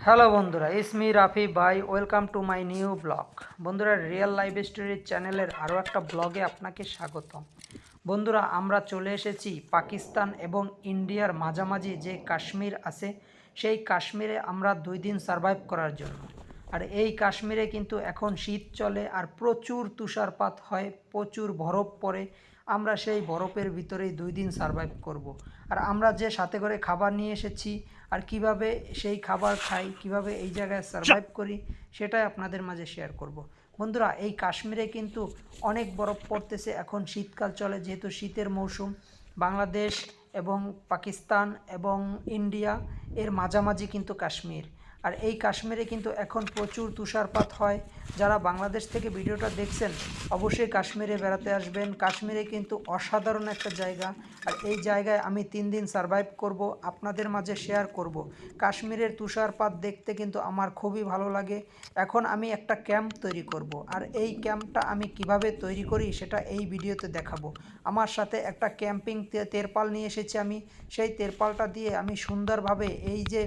Hello বন্ধুরা, it's me Rafi ভাই। Welcome to my new blog. বন্ধুরা, রিয়েল লাইফ স্টোরি চ্যানেলের আরও একটা ব্লগে আপনাকে স্বাগতম। বন্ধুরা, আমরা চলে এসেছি পাকিস্তান এবং ইন্ডিয়ার মাঝামাঝি যে কাশ্মীর আছে, সেই কাশ্মীরে আমরা 2 দিন সার্ভাইভ করার জন্য। আর এই কাশ্মীরে কিন্তু এখন শীত চলে আর প্রচুর তুষারপাত হয়, প্রচুর বরফ পড়ে। আমরা সেই বরফের ভিতরেই 2 দিন সার্ভাইভ করব। আর আমরা যে সাথে করে খাবার নিয়ে এসেছি আর কিভাবে সেই খাবার খাই, কিভাবে এই জায়গায় সার্ভাইভ করি, সেটাই আপনাদের মাঝে শেয়ার করব। বন্ধুরা, এই কাশ্মীরে কিন্তু অনেক বরফ পড়তেছে। এখন শীতকাল চলে, যেহেতু শীতের মৌসুম। বাংলাদেশ এবং পাকিস্তান এবং ইন্ডিয়া এর মাঝামাঝি কিন্তু কাশ্মীর। আর এই কাশ্মীরে কিন্তু এখন প্রচুর তুষারপাত হয়। যারা বাংলাদেশ থেকে ভিডিওটা দেখছেন, অবশ্যই কাশ্মীরে বেড়াতে আসবেন। কাশ্মীরে কিন্তু অসাধারণ একটা জায়গা। আর এই জায়গায় আমি 3 দিন সার্ভাইভ করব, আপনাদের মাঝে শেয়ার করব। কাশ্মীরের তুষারপাত দেখতে কিন্তু আমার খুবই ভালো লাগে। এখন আমি একটা ক্যাম্প তৈরি করব, আর এই ক্যাম্পটা আমি কিভাবে তৈরি করি সেটা এই ভিডিওতে দেখাবো। আমার সাথে একটা ক্যাম্পিং তেরপাল নিয়ে এসেছি আমি। সেই তেরপালটা দিয়ে আমি সুন্দরভাবে এই যে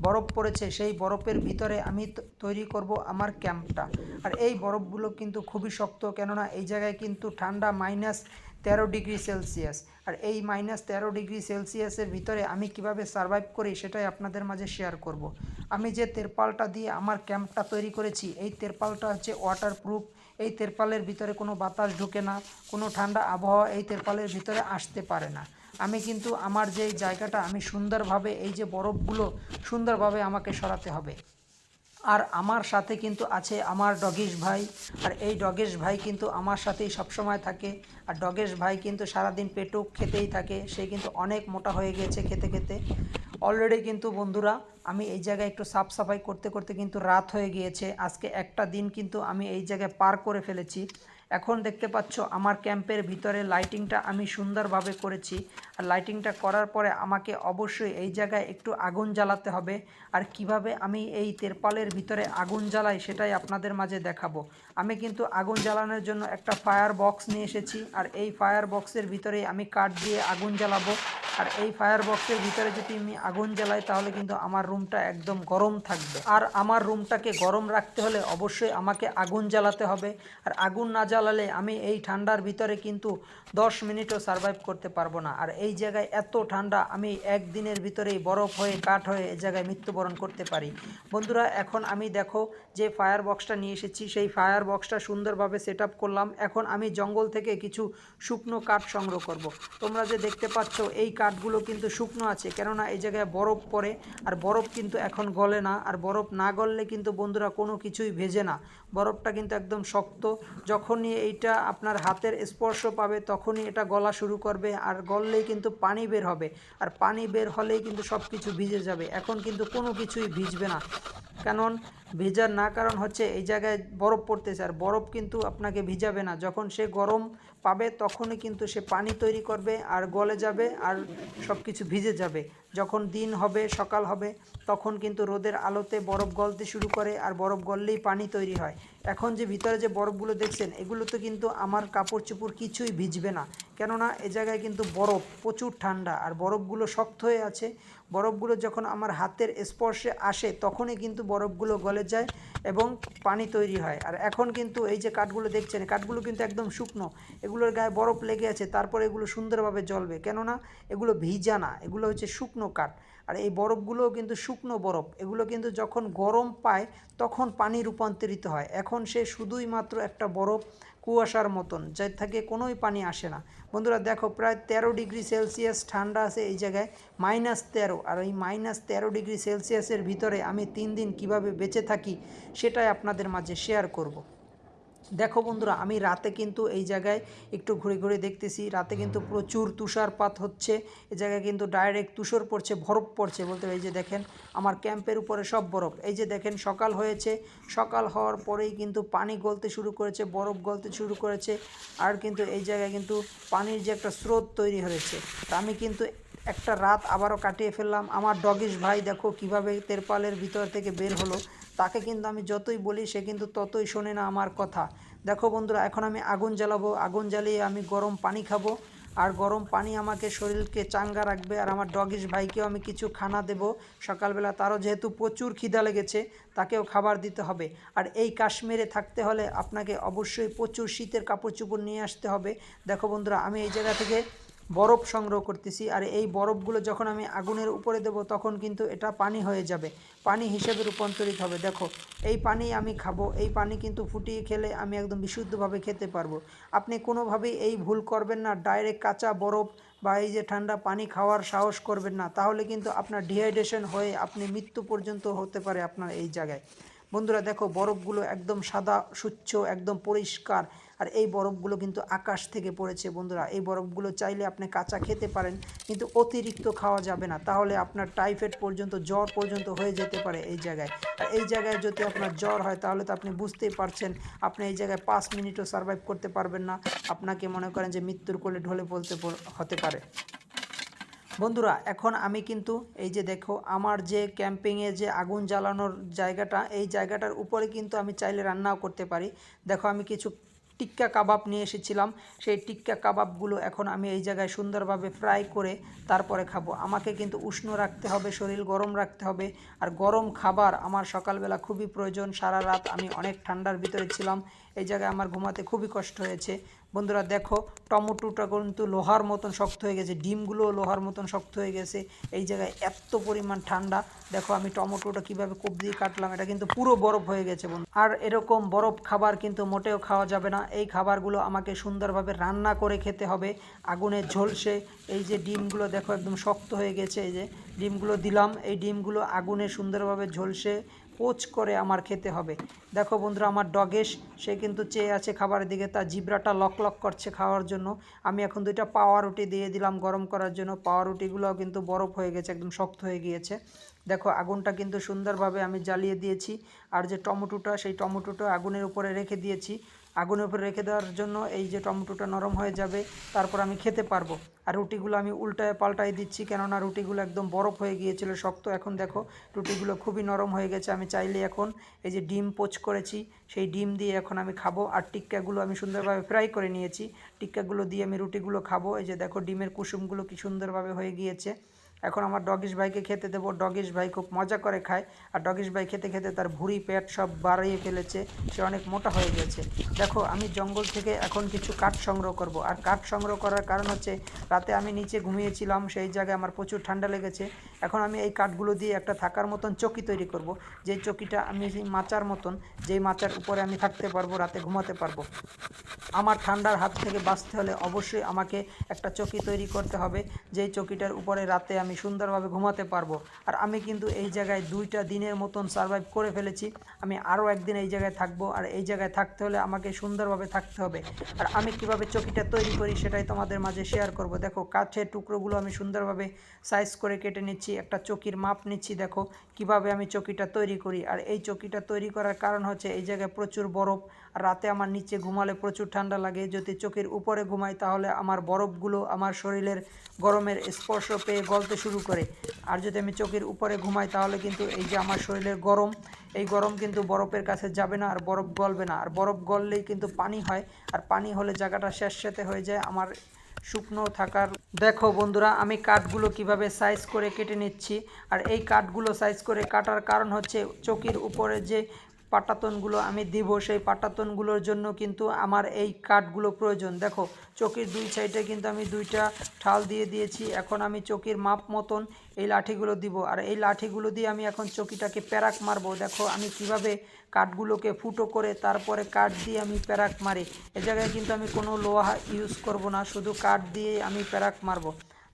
বরফ পড়েছে সেই বরফের ভিতরে আমি তৈরি করব আমার ক্যাম্পটা। আর এই বরফগুলো কিন্তু খুবই শক্ত, কেননা এই জায়গায় কিন্তু ঠান্ডা -13 ডিগ্রি সেলসিয়াস। আর এই -13 ডিগ্রি সেলসিয়াসের ভিতরে আমি কিভাবে সার্ভাইভ করি সেটাই আপনাদের মাঝে শেয়ার করব। আমি যে তেরপালটা দিয়ে আমার ক্যাম্পটা তৈরি করেছি, এই তেরপালটা হচ্ছে ওয়াটারপ্রুফ। এই তেরপালের ভিতরে কোনো বাতাস ঢুকে না, কোনো ঠান্ডা আবহাওয়া এই তেরপালের ভিতরে আসতে পারে না। আমি কিন্তু আমার যেই জায়গাটা আমি সুন্দরভাবে এই যে বরফগুলো সুন্দরভাবে আমাকে সরাতে হবে। আর আমার সাথে কিন্তু আছে আমার ডগেশ ভাই। আর এই ডগেশ ভাই কিন্তু আমার সাথেই সবসময় থাকে। আর ডগেশ ভাই কিন্তু সারাদিন পেটুক খেতেই থাকে, সে কিন্তু অনেক মোটা হয়ে গেছে খেতে খেতে। অলরেডি কিন্তু বন্ধুরা, আমি এই জায়গায় একটু সাফ সাফাই করতে করতে কিন্তু রাত হয়ে গিয়েছে। আজকে একটা দিন কিন্তু আমি এই জায়গায় পার করে ফেলেছি। এখন দেখতে পাচ্ছ আমার ক্যাম্পের ভিতরে লাইটিংটা আমি সুন্দরভাবে করেছি। আর লাইটিংটা করার পরে আমাকে অবশ্যই এই জায়গায় একটু আগুন জ্বালাতে হবে। আর কিভাবে আমি এই তেরপালের ভিতরে আগুন জ্বালাই সেটাই আপনাদের মাঝে দেখাবো। আমি কিন্তু আগুন জ্বালানোর জন্য একটা ফায়ার বক্স নিয়ে এসেছি। আর এই ফায়ার বক্সের ভিতরেই আমি কাঠ দিয়ে আগুন জ্বালাবো। আর এই ফায়ার বক্সের ভিতরে যদি আমি আগুন জ্বালাই তাহলে কিন্তু আমার রুমটা একদম গরম থাকবে। আর আমার রুমটাকে গরম রাখতে হলে অবশ্যই আমাকে আগুন জ্বালাতে হবে। আর আগুন না জ্বালালে আমি এই ঠান্ডার ভিতরে কিন্তু 10 মিনিটও সার্ভাইভ করতে পারবো না। আর এই জায়গায় এত ঠান্ডা, আমি একদিনের ভিতরেই বরফ হয়ে কাঠ হয়ে এই জায়গায় মৃত্যুবরণ করতে পারি। বন্ধুরা, এখন আমি দেখো যে ফায়ার বক্সটা নিয়ে এসেছি, সেই ফায়ার বক্সটা সুন্দরভাবে সেট আপ করলাম। এখন আমি জঙ্গল থেকে কিছু শুকনো কাঠ সংগ্রহ করব। তোমরা যে দেখতে পাচ্ছ এই কাঠগুলো কিন্তু শুকনো আছে, কেননা এই জায়গায় বরফ পড়ে। আর বরফ কিন্তু এখন গলে না। আর বরফ না গললে কিন্তু বন্ধুরা কোনো কিছুই ভেজে না। বরফটা কিন্তু একদম শক্ত। যখনই এইটা আপনার হাতের স্পর্শ পাবে তখনই এটা গলা শুরু করবে। আর গললেই কিন্তু পানি বের হবে। আর পানি বের হলেই কিন্তু সব কিছু ভিজে যাবে। এখন কিন্তু কোনো কিছুই ভিজবে না, কারণ ভেজার না কারণ হচ্ছে এই জায়গায় বরফ পড়তেছে। আর বরফ কিন্তু আপনাকে ভিজাবে না, যখন সে গরম পাবে তখনই কিন্তু সে পানি তৈরি করবে আর গলে যাবে আর সব কিছু ভিজে যাবে। যখন দিন হবে, সকাল হবে, তখন কিন্তু রোদের আলোতে বরফ গলতে শুরু করে। আর বরফ গললেই পানি তৈরি হয়। এখন যে ভিতরে যে বরফগুলো দেখছেন, এগুলোতে কিন্তু আমার কাপড় চোপড় কিছুই ভিজবে না, কেননা এ জায়গায় কিন্তু বরফ প্রচুর ঠান্ডা। আর বরফগুলো শক্ত হয়ে আছে। বরফগুলো যখন আমার হাতের স্পর্শে আসে তখনই কিন্তু বরফগুলো গলে যায় এবং পানি তৈরি হয়। আর এখন কিন্তু এই যে কাঠগুলো দেখছেন, কাঠগুলো কিন্তু একদম শুকনো। এগুলোর গায়ে বরফ লেগে আছে, তারপরে এগুলো সুন্দরভাবে জ্বলবে, কেননা এগুলো ভিজা না, এগুলো হচ্ছে শুকনো কাঠ। আর এই বরফগুলোও কিন্তু শুকনো বরফ। এগুলো কিন্তু যখন গরম পায় তখন পানি রূপান্তরিত হয়। এখন সে শুধুই মাত্র একটা বরফ, কুয়াশার মতন, যার থেকে কোনোই পানি আসে না। বন্ধুরা দেখো, প্রায় 13 ডিগ্রি সেলসিয়াস ঠান্ডা আছে এই জায়গায়, -13। আর ওই -13 ডিগ্রি সেলসিয়াসের ভিতরে আমি 3 দিন কিভাবে বেঁচে থাকি সেটাই আপনাদের মাঝে শেয়ার করব। দেখো বন্ধুরা, আমি রাতে কিন্তু এই জায়গায় একটু ঘুরে ঘুরে দেখতেছি। রাতে কিন্তু প্রচুর তুষারপাত হচ্ছে। এই জায়গায় কিন্তু ডাইরেক্ট তুষার পড়ছে, বরফ পড়ছে বলতে। এই যে দেখেন আমার ক্যাম্পের উপরে সব বরফ। এই যে দেখেন সকাল হয়েছে, সকাল হওয়ার পরেই কিন্তু পানি গলতে শুরু করেছে, বরফ গলতে শুরু করেছে। আর কিন্তু এই জায়গায় কিন্তু পানির যে একটা স্রোত তৈরি হয়েছে। তা আমি কিন্তু একটা রাত আবারও কাটিয়ে ফেললাম। আমার ডগিশ ভাই দেখো কিভাবে তেরপালের ভিতর থেকে বের হলো। তাকে কিন্তু আমি যতই বলি সে কিন্তু ততই শোনে না আমার কথা। দেখো বন্ধুরা, এখন আমি আগুন জ্বালাবো। আগুন জ্বালিয়ে আমি গরম পানি খাবো। আর গরম পানি আমাকে শরীরকে চাঙ্গা রাখবে। আর আমার ডগিস ভাইকেও আমি কিছু খানা দেব সকালবেলা, তারও যেহেতু প্রচুর খিদা লেগেছে, তাকেও খাবার দিতে হবে। আর এই কাশ্মীরে থাকতে হলে আপনাকে অবশ্যই প্রচুর শীতের কাপড় চোপড় নিয়ে আসতে হবে। দেখো বন্ধুরা, আমি এই জায়গা থেকে বরফ সংগ্রহ করতেছি, আর এই বরফগুলো যখন আমি আগুনের উপরে দেব তখন কিন্তু এটা পানি হয়ে যাবে, পানি হিসেবে রূপান্তরিত হবে। দেখো, এই পানি আমি খাবো, এই পানি কিন্তু ফুটিয়ে খেলে আমি একদম বিশুদ্ধভাবে খেতে পারবো। আপনি কোনোভাবেই এই ভুল করবেন না, ডাইরেক্ট কাঁচা বরফ বা এই যে ঠান্ডা পানি খাওয়ার সাহস করবেন না, তাহলে কিন্তু আপনার ডিহাইড্রেশন হয়ে আপনি মৃত্যু পর্যন্ত হতে পারে আপনার এই জায়গায়। বন্ধুরা দেখো, বরফগুলো একদম সাদা স্বচ্ছ, একদম পরিষ্কার। আর এই বরফগুলো কিন্তু আকাশ থেকে পড়েছে বন্ধুরা। এই বরফগুলো চাইলে আপনি কাঁচা খেতে পারেন, কিন্তু অতিরিক্ত খাওয়া যাবে না, তাহলে আপনার টাইফয়েড পর্যন্ত, জ্বর পর্যন্ত হয়ে যেতে পারে এই জায়গায়। আর এই জায়গায় যদি আপনার জ্বর হয় তাহলে তো আপনি বুঝতেই পারছেন, আপনি এই জায়গায় 5 মিনিটও সার্ভাইভ করতে পারবেন না, আপনাকে মনে করেন যে মৃত্যুর কোলে ঢলে পড়তে হতে পারে। বন্ধুরা এখন আমি কিন্তু এই যে দেখো, আমার যে ক্যাম্পিংয়ে যে আগুন জ্বালানোর জায়গাটা, এই জায়গাটার উপরে কিন্তু আমি চাইলে রান্নাও করতে পারি। দেখো, আমি কিছু টিক্কা কাবাব নিয়ে এসেছিলাম, সেই টিক্কা কাবাবগুলো এখন আমি এই জায়গায় সুন্দরভাবে ফ্রাই করে তারপরে খাবো। আমাকে কিন্তু উষ্ণ রাখতে হবে, শরীর গরম রাখতে হবে। আর গরম খাবার আমার সকালবেলা খুবই প্রয়োজন। সারা রাত আমি অনেক ঠান্ডার ভিতরে ছিলাম, এই জায়গায় আমার ঘুমাতে খুবই কষ্ট হয়েছে। বন্ধুরা দেখো, টমেটোটা কিন্তু লোহার মতন শক্ত হয়ে গেছে, ডিমগুলোও লোহার মতন শক্ত হয়ে গেছে, এই জায়গায় এত পরিমাণ ঠান্ডা। দেখো আমি টমেটোটা কীভাবে কোপ দিয়ে কাটলাম, এটা কিন্তু পুরো বরফ হয়ে গেছে বন্ধু। আর এরকম বরফ খাবার কিন্তু মোটেও খাওয়া যাবে না। এই খাবারগুলো আমাকে সুন্দরভাবে রান্না করে খেতে হবে আগুনে ঝলসে। এই যে ডিমগুলো দেখো একদম শক্ত হয়ে গেছে, এই যে ডিমগুলো দিলাম, এই ডিমগুলো আগুনে সুন্দরভাবে ঝলসে পোচ করে আমার খেতে হবে। দেখো বন্ধুরা, আমার ডগেশ, সে কিন্তু চেয়ে আছে খাবারের দিকে, তার জিব্রাটা লক লক করছে খাওয়ার জন্য। আমি এখন 2টা পাউরুটি দিয়ে দিলাম গরম করার জন্য, পাউরুটিগুলোও কিন্তু বরফ হয়ে গেছে, একদম শক্ত হয়ে গিয়েছে। দেখো আগুনটা কিন্তু সুন্দরভাবে আমি জ্বালিয়ে দিয়েছি। আর যে টমেটোটা, সেই টমেটোটা আগুনের উপরে রেখে দিয়েছি। আগুনের উপরে রেখে দেওয়ার জন্য এই যে টমেটোটা নরম হয়ে যাবে, তারপর আমি খেতে পারবো। আর রুটিগুলো আমি উল্টায় পাল্টায় দিচ্ছি, কেননা রুটিগুলো একদম বরফ হয়ে গিয়েছিল, শক্ত। এখন দেখো রুটিগুলো খুবই নরম হয়ে গেছে। আমি চাইলে এখন এই যে ডিম পোচ করেছি, সেই ডিম দিয়ে এখন আমি খাবো। আর টিক্কাগুলো আমি সুন্দরভাবে ফ্রাই করে নিয়েছি, টিক্কাগুলো দিয়ে আমি রুটিগুলো খাবো। এই যে দেখো ডিমের কুসুমগুলো কি সুন্দরভাবে হয়ে গিয়েছে। এখন আমার ডগিশ ভাইকে খেতে দেবো। ডগিশ ভাই খুব মজা করে খায়, আর ডগিশ ভাই খেতে খেতে তার ভুঁড়ি পেট সব বাড়িয়ে ফেলেছে, সে অনেক মোটা হয়ে গেছে। দেখো আমি জঙ্গল থেকে এখন কিছু কাঠ সংগ্রহ করব। আর কাঠ সংগ্রহ করার কারণ হচ্ছে, রাতে আমি নিচে ঘুমিয়েছিলাম, সেই জায়গায় আমার প্রচুর ঠান্ডা লেগেছে। এখন আমি এই কাঠগুলো দিয়ে একটা থাকার মতন চকি তৈরি করব, যেই চকিটা আমি সেই মাচার মতন, যেই মাচার উপরে আমি থাকতে পারবো, রাতে ঘুমাতে পারবো। আমার ঠান্ডার হাত থেকে বাঁচতে হলে অবশ্যই আমাকে একটা চকি তৈরি করতে হবে, যেই চকিটার উপরে রাতে আমি সুন্দরভাবে ঘুমাতে পারবো। আর আমি কিন্তু এই জায়গায় 2টা দিনের মতন সার্ভাইভ করে ফেলেছি। আমি আরও একদিন এই জায়গায় থাকবো, আর এই জায়গায় থাকতে হলে আমাকে সুন্দরভাবে থাকতে হবে। আর আমি কিভাবে চকিটা তৈরি করি সেটাই তোমাদের মাঝে শেয়ার করব। দেখো কাঠের টুকরোগুলো আমি সুন্দরভাবে সাইজ করে কেটে নিচ্ছি, একটা চকির মাপ নিচ্ছি। দেখো কিভাবে আমি চকিটা তৈরি করি। আর এই চকিটা তৈরি করার কারণ হচ্ছে, এই জায়গায় প্রচুর বরফ, আর রাতে আমার নিচে ঘুমালে প্রচুর ঠান্ডা লাগে। যদি চোখের উপরে ঘুমাই তাহলে আমার বরফগুলো আমার শরীরের গরমের স্পর্শ পেয়ে গলতে শুরু করে। আর যদি আমি চোখের উপরে ঘুমাই তাহলে কিন্তু এই যে আমার শরীরের গরম, এই গরম কিন্তু বরফের কাছে যাবে না, আর বরফ গলবে না। আর বরফ গললেই কিন্তু পানি হয়, আর পানি হলে জায়গাটা স্যাঁতসেঁতে হয়ে যায় আমার শুকনো থাকার। দেখো বন্ধুরা, আমি কাঠগুলো কিভাবে সাইজ করে কেটে নিচ্ছি। আর এই কাঠগুলো সাইজ করে কাটার কারণ হচ্ছে, চকির উপরে যে পাটাতনগুলো আমি দিব, সেই পাটাতনগুলোর জন্য কিন্তু আমার এই কাঠগুলো প্রয়োজন। দেখো চকির 2 সাইডে কিন্তু আমি 2টা ঠাল দিয়ে দিয়েছি। এখন আমি চকির মাপ মতন এই লাঠিগুলো দিব, আর এই লাঠিগুলো দিয়ে আমি এখন চকিটাকে প্যারাক মারবো। দেখো আমি কিভাবে কাঠগুলোকে ফুটো করে তারপরে কাঠ দিয়ে আমি প্যারাক মারি। এ জায়গায় কিন্তু আমি কোনো লোহা ইউজ করব না, শুধু কাঠ দিয়ে আমি প্যারাক মারবো।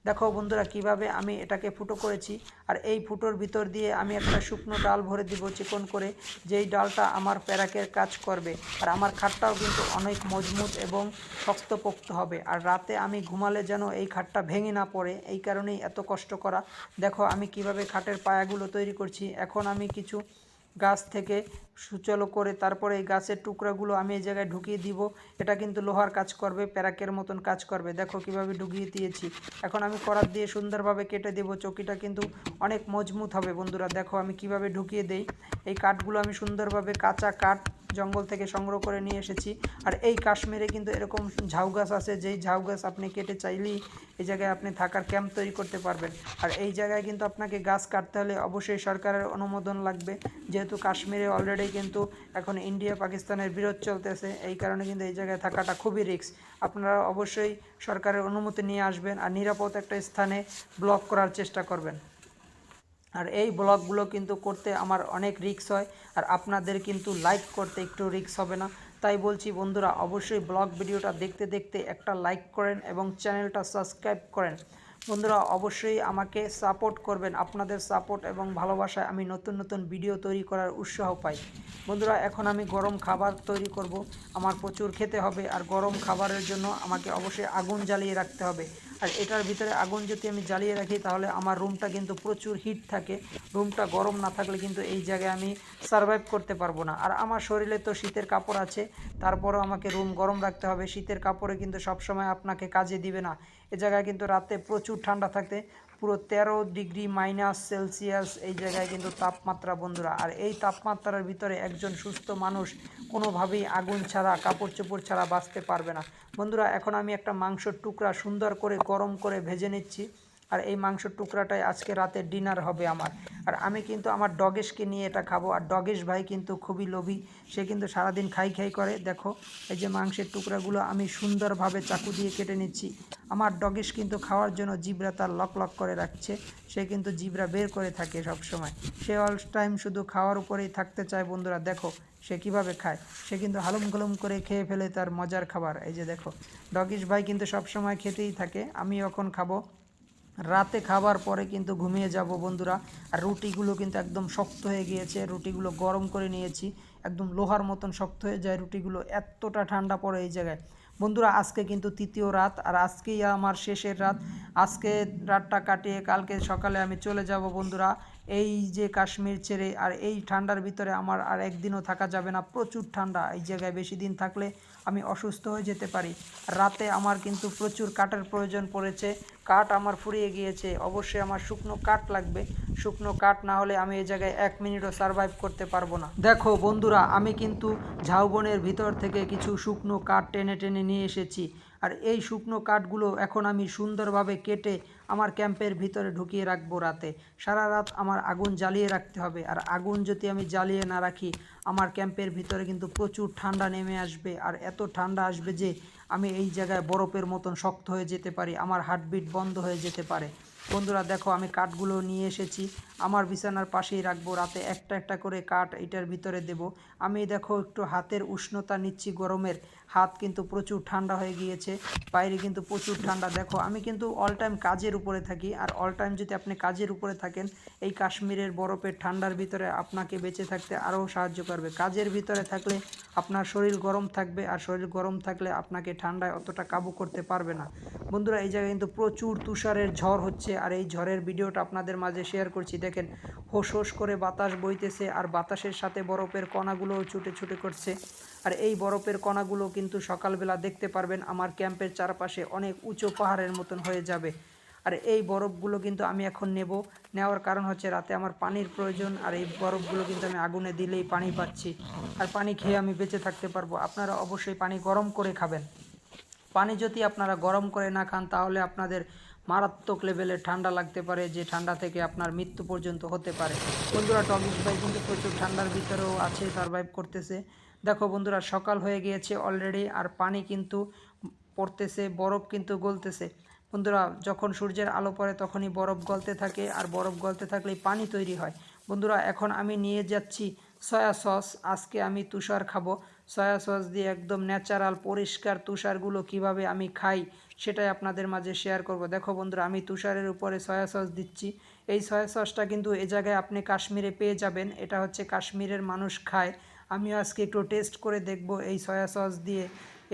দেখো বন্ধুরা কিভাবে আমি এটাকে ফুটো করেছি। আর এই ফুটোর ভিতর দিয়ে আমি একটা শুকনো ডাল ভরে দিব চিকন করে, যেই ডালটা আমার প্যারাকের কাজ করবে। আর আমার খাটটাও কিন্তু অনেক মজবুত এবং শক্তপোক্ত হবে। আর রাতে আমি ঘুমালে যেন এই খাটটা ভেঙে না পড়ে, এই কারণেই এত কষ্ট করা। দেখো আমি কিভাবে খাটের পায়াগুলো তৈরি করছি। এখন আমি কিছু গাছ থেকে সুচালো করে তারপরে এই গাছের টুকরাগুলো আমি এই জায়গায় ঢুকিয়ে দিব। এটা কিন্তু লোহার কাজ করবে, প্যারাকের মতন কাজ করবে। দেখো কিভাবে ঢুকিয়ে দিয়েছি। এখন আমি করাত দিয়ে সুন্দরভাবে কেটে দেব। চকিটা কিন্তু অনেক মজবুত হবে বন্ধুরা। দেখো আমি কিভাবে ঢুকিয়ে দেই। এই কাঠগুলো আমি সুন্দরভাবে, কাঁচা কাঠ জঙ্গল থেকে সংগ্রহ করে নিয়ে এসেছি। আর এই কাশ্মীরে কিন্তু এরকম ঝাউ গাছ আছে, যেই ঝাউ গাছ আপনি কেটে চাইলেই এই জায়গায় আপনি থাকার ক্যাম্প তৈরি করতে পারবেন। আর এই জায়গায় কিন্তু আপনাকে গাছ কাটতে হলে অবশ্যই সরকারের অনুমোদন লাগবে, যেহেতু কাশ্মীরে অলরেডি কিন্তু এখন ইন্ডিয়া পাকিস্তানের বিরোধ চলতেছে, এই কারণে কিন্তু এই জায়গায় থাকাটা খুবই রিস্ক। আপনারা অবশ্যই সরকারের অনুমতি নিয়ে আসবেন আর নিরাপদ একটা স্থানে ব্লক করার চেষ্টা করবেন। আর এই ব্লগগুলো কিন্তু করতে আমার অনেক রিস্ক হয়, আর আপনাদের কিন্তু লাইক করতে একটু রিস্ক হবে না। তাই বলছি বন্ধুরা, অবশ্যই ব্লগ ভিডিওটা দেখতে দেখতে একটা লাইক করেন এবং চ্যানেলটা সাবস্ক্রাইব করেন। বন্ধুরা অবশ্যই আমাকে সাপোর্ট করবেন, আপনাদের সাপোর্ট এবং ভালোবাসায় আমি নতুন নতুন ভিডিও তৈরি করার উৎসাহ পাই। বন্ধুরা এখন আমি গরম খাবার তৈরি করব, আমার প্রচুর খেতে হবে, আর গরম খাবারের জন্য আমাকে অবশ্যই আগুন জ্বালিয়ে রাখতে হবে। আর এটার ভিতরে আগুন যদি আমি জ্বালিয়ে রাখি তাহলে আমার রুমটা কিন্তু প্রচুর হিট থাকে, রুমটা গরম না থাকলে কিন্তু এই জায়গায় আমি সারভাইভ করতে পারবো না। আর আমার শরীরে তো শীতের কাপড় আছে, তারপরেও আমাকে রুম গরম রাখতে হবে। শীতের কাপড়ে কিন্তু সবসময় আপনাকে কাজে দিবে না, এ জায়গায় কিন্তু রাতে প্রচুর ঠান্ডা থাকে, পুরো 13 ডিগ্রি- এই জায়গায় কিন্তু তাপমাত্রা বন্ধুরা। আর এই তাপমাত্রার ভিতরে একজন সুস্থ মানুষ কোনোভাবেই আগুন ছাড়া, কাপড় চোপড় ছাড়া বাঁচতে পারবে না। বন্ধুরা এখন আমি একটা মাংসের টুকরা সুন্দর করে গরম করে ভেজে নিচ্ছি, আর এই মাংসের টুকরাটাই আজকে রাতের ডিনার হবে আমার। আর আমি কিন্তু আমার ডগেশকে নিয়ে এটা খাবো, আর ডগেশ ভাই কিন্তু খুবই লোভী, সে কিন্তু সারাদিন খাই খাই করে। দেখো এই যে মাংসের টুকরাগুলো আমি সুন্দরভাবে চাকু দিয়ে কেটে নিচ্ছি। আমার ডগেশ কিন্তু খাওয়ার জন্য জিভরা তার লক লক করে রাখছে, সে কিন্তু জিভরা বের করে থাকে সব সময়, সে অল টাইম শুধু খাওয়ার উপরেই থাকতে চায়। বন্ধুরা দেখো সে কীভাবে খায়, সে কিন্তু হালুম গলুম করে খেয়ে ফেলে তার মজার খাবার। এই যে দেখো ডগিশ ভাই কিন্তু সব সময় খেতেই থাকে, আমি এখন খাবো। রাতে খাবার পরে কিন্তু ঘুমিয়ে যাব বন্ধুরা। আর রুটিগুলো কিন্তু একদম শক্ত হয়ে গিয়েছে, রুটিগুলো গরম করে নিয়েছি, একদম লোহার মতন শক্ত হয়ে যায় রুটিগুলো, এতটা ঠান্ডা পড়ে এই জায়গায়। বন্ধুরা আজকে কিন্তু তৃতীয় রাত, আর আজকেই আমার শেষের রাত। আজকে রাতটা কাটিয়ে কালকে সকালে আমি চলে যাব বন্ধুরা এই যে কাশ্মীর ছেড়ে। আর এই ঠান্ডার ভিতরে আমার আর একদিনও থাকা যাবে না, প্রচুর ঠান্ডা এই জায়গায়, বেশি দিন থাকলে আমি অসুস্থ হয়ে যেতে পারি। রাতে আমার কিন্তু প্রচুর কাঠের প্রয়োজন পড়েছে, কাঠ আমার ফুরিয়ে গিয়েছে, অবশ্যই আমার শুকনো কাঠ লাগবে, শুকনো কাঠ না হলে আমি এই জায়গায় 1 মিনিটও সারভাইভ করতে পারবো না। দেখো বন্ধুরা আমি কিন্তু ঝাউবনের ভিতর থেকে কিছু শুকনো কাঠ টেনে টেনে নিয়ে এসেছি, আর এই শুকনো কাঠগুলো এখন আমি সুন্দরভাবে কেটে আমার ক্যাম্পের ভিতরে ঢুকিয়ে রাখবো রাতে। সারা রাত আমার আগুন জ্বালিয়ে রাখতে হবে, আর আগুন যদি আমি জ্বালিয়ে না রাখি আমার ক্যাম্পের ভিতরে কিন্তু প্রচুর ঠান্ডা নেমে আসবে, আর এত ঠান্ডা আসবে যে আমি এই জায়গায় বরফের মতন শক্ত হয়ে যেতে পারি, আমার হার্টবিট বন্ধ হয়ে যেতে পারে। বন্ধুরা দেখো আমি কাঠগুলো নিয়ে এসেছি, আমার বিছানার পাশেই রাখবো, রাতে একটা একটা করে কাঠ এটার ভিতরে দেব। আমি দেখো একটু হাতের উষ্ণতা নিচ্ছি গরমের, হাত কিন্তু প্রচুর ঠান্ডা হয়ে গিয়েছে, বাইরে কিন্তু প্রচুর ঠান্ডা। দেখো আমি কিন্তু অল টাইম কাজের উপরে থাকি, আর অল টাইম যদি আপনি কাজের উপরে থাকেন এই কাশ্মীরের বরফের ঠান্ডার ভিতরে আপনাকে বেঁচে থাকতে আরও সাহায্য করবে। কাজের ভিতরে থাকলে আপনার শরীর গরম থাকবে, আর শরীর গরম থাকলে আপনাকে ঠান্ডায় অতটা কাবু করতে পারবে না। বন্ধুরা এই জায়গায় কিন্তু প্রচুর তুষারের ঝড় হচ্ছে, আর এই ঝড়ের ভিডিওটা আপনাদের মাঝে শেয়ার করছি। দেখেন হোস হোস করে বাতাস বইতেছে, আর বাতাসের সাথে বরফের কণাগুলোও ছুটে ছুটে করছে। আর এই বরফের কণাগুলো কিন্তু সকালবেলা দেখতে পারবেন আমার ক্যাম্পের চারপাশে অনেক উঁচু পাহাড়ের মতন হয়ে যাবে। আর এই বরফগুলো কিন্তু আমি এখন নেওয়ার কারণ হচ্ছে রাতে আমার পানির প্রয়োজন, আর এই বরফগুলো কিন্তু আমি আগুনে দিলেই পানি পাচ্ছি, আর পানি খেয়ে আমি বেঁচে থাকতে পারবো। আপনারা অবশ্যই পানি গরম করে খাবেন, পানি যদি আপনারা গরম করে না খান তাহলে আপনাদের মারাত্মক লেভেলের ঠান্ডা লাগতে পারে, যে ঠান্ডা থেকে আপনার মৃত্যু পর্যন্ত হতে পারে। বন্ধুরা টগিস ভাই কিন্তু প্রচুর ঠান্ডার ভিতরেও আছে, সারভাইভ করতেছে। দেখো বন্ধুরা সকাল হয়ে গিয়েছে অলরেডি, আর পানি কিন্তু পড়তেছে, বরফ কিন্তু গলতেছে। বন্ধুরা যখন সূর্যের আলো পড়ে তখনই বরফ গলতে থাকে, আর বরফ গলতে থাকলেই পানি তৈরি হয়। বন্ধুরা এখন আমি নিয়ে যাচ্ছি সয়া সস, আজকে আমি তুষার খাবো। সয়া সস দিয়ে একদম ন্যাচারাল পরিষ্কার তুষারগুলো কিভাবে আমি খাই সেটাই আপনাদের মাঝে শেয়ার করব। দেখো বন্ধুরা আমি তুষারের উপরে সয়া সস দিচ্ছি, এই সয়া সসটা কিন্তু এ জায়গায় আপনি কাশ্মীরে পেয়ে যাবেন, এটা হচ্ছে কাশ্মীরের মানুষ খায়। আমিও আজকে একটু টেস্ট করে দেখব এই সয়া সস দিয়ে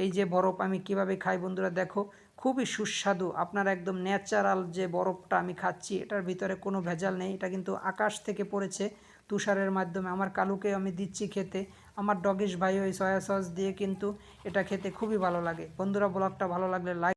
এই যে বরফ আমি কিভাবে খাই। বন্ধুরা দেখো খুবই সুস্বাদু, আপনার একদম ন্যাচারাল যে বরফটা আমি খাচ্ছি এটার ভিতরে কোনো ভেজাল নেই, এটা কিন্তু আকাশ থেকে পড়েছে তুষারের মাধ্যমে। আমার কালুকে আমি দিচ্ছি খেতে, আমার ডগিশ ভাই ওই সয়া সস দিয়ে কিন্তু এটা খেতে খুবই ভালো লাগে। বন্ধুরা ব্লগটা ভালো লাগলে লাইক